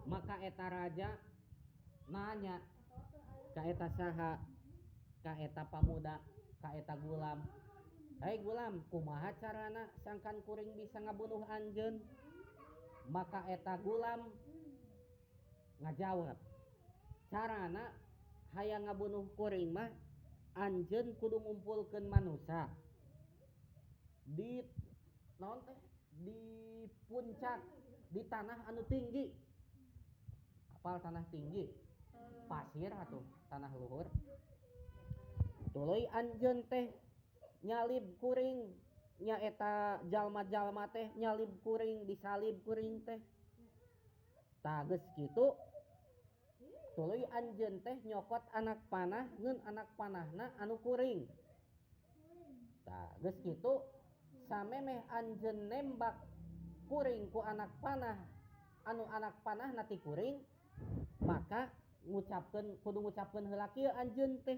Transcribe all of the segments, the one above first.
Maka eta raja nanya ka eta saha, ka eta pamuda, ka eta gulam, hei gulam, kumaha carana sangkan kuring bisa ngabunuh anjeun? Maka eta gulam ngajawab, carana hayang ngabunuh kuring mah anjeun kudu ngumpulkeun manusia di naon teh, di puncak, di tanah anu tinggi. Apal tanah tinggi? Pasir atuh, tanah luhur. Tuluy anjeun teh nyalib kuring, nya eta jalma-jalma teh nyalib kuring, disalib kuring teh. Tah geus kitu tuluy anjeun teh nyokot anak panah ngeun anak panahna anu kuring. Tah geus kitu samemeh anjeun nembak kuring ku anak panah anu anak panah nati kuring, maka kudu ngucapkeun heula kieu anjeun teh,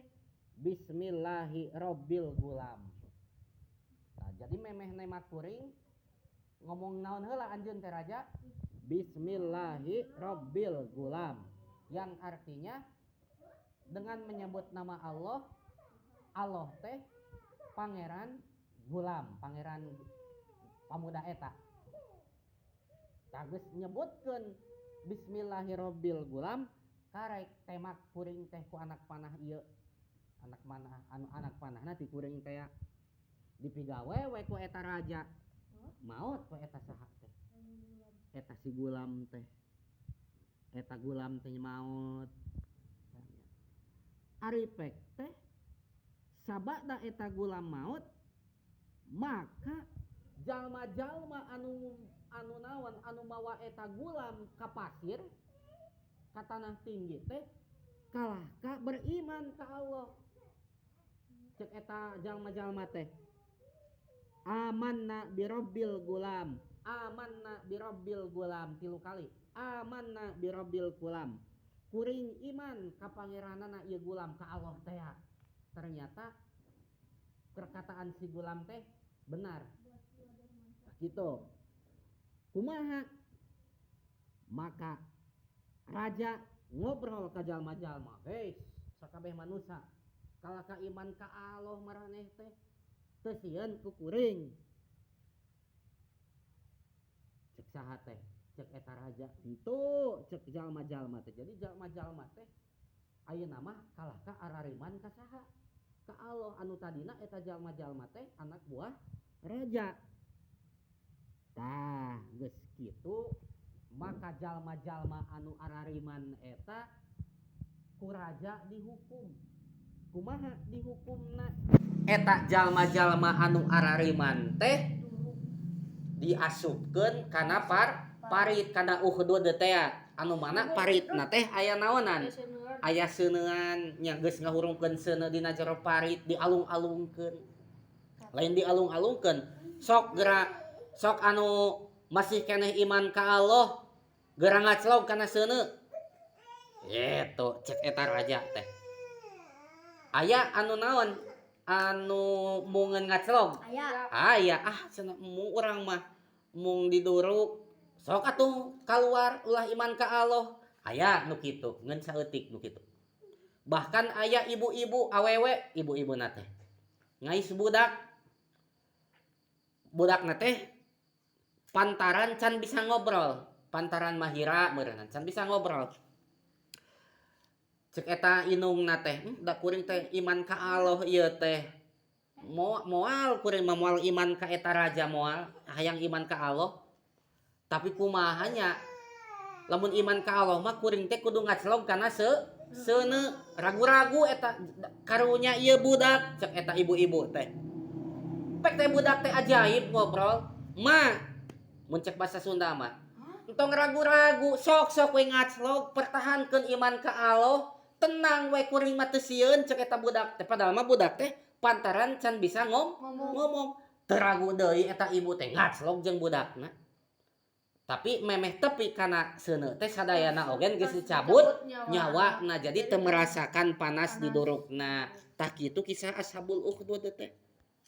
bismillahirabbil gulam. Nah, jadi memeh nembak kuring ngomong naon heula anjeun teh raja? Bismillahirabbil gulam, yang artinya dengan menyebut nama Allah, Allah teh pangeran gulam, pangeran pamuda eta. Tagus nyebutkeun bismillahirabbil gulam, karek temak kuring teh ku anak panah ieu. Anak panah anu anak panahna ti kuring teh dipigawe we ku eta raja. Maot ku eta saha teh? Eta si gulam teh. Eta gulam teh maot. Ari pek teh sabada eta gulam maot, maka jalma-jalma anu naon anu mawa eta gulam ka pasir, ka tanah tinggi teh kalah ka beriman ka Allah. Cek eta jalma-jalma teh, amanna birabbil gulam, amanna birabbil gulam, 3 kali. Amanna birabbil gulam. Kuring iman ka pangeranana ieu gulam, ka Allah teh. Ternyata perkataan si gulam teh benar. Gitu. Kumaha? Maka raja ngobrol ka jalma-jalma, "Hei, sakabeh manusia, kalaka iman ka Allah maraneh teh teu sieun ku kuring." Cek saha teh? Cek eta raja, "Henteu," cek jalma-jalma teh. Jadi jalma-jalma teh ayeuna mah kalaka arariman ka saha? Ka Allah. Anu tadina eta jalma-jalma teh anak buah raja. Tah geus kitu maka jalma-jalma anu arariman eta ku raja dihukum. Kumaha dihukumna? Eta jalma-jalma anu arariman teh diasupkeun kana parit, kana uhdud teh anu mana paritna teh aya naonan? Aya seuneuan nya geus ngahurungkeun seuneu dina jero parit, dialung-alungkeun. Lain dialung-alungkeun, sok anu masih keneh iman ka Allah geura ngaclog kana seuneu. Gitu cek eta raja teh. Aya anu naon? Anu mungeun ngaclog? Aya. Cenah urang mah mung diduruk. Sok atuh kaluar ulah iman ka Allah. Aya nu kitu, ngeun saeutik nu kitu. Bahkan aya ibu-ibu awewe, ibu-ibuna teh ngais budak. Budakna teh pantaran can bisa ngobrol, pantaran mahira meureunna can bisa ngobrol. Cek eta inungna teh, da kuring teh iman ka Allah ieu teh. Moal kuring mah moal iman ka eta raja, moal hayang iman ka Allah. Tapi kumaha nya lamun iman ka Allah mah kuring teh kudu ngaclog kana seuneu, ragu-ragu eta karunya ieu budak, cek eta ibu-ibu teh. Pek teh budak teh ajaib ngobrol. Ma, mun cek basa Sunda mah, entong ragu-ragu, sok we ngaclog, pertahankeun iman ka Allah, tenang we kuring mah teu sieun, cek eta budak teh. Padahal mah budak teh pantaran can bisa ngomong. Teu ragu deui eta ibu teh ngaclog jeung budakna. Tapi memeh tepi kana seuneu teh sadayana ogen geus dicabut nyawana, jadi teu merasakan panas di durukna. Tah kitu kisah Ashabul Ukhdud teh.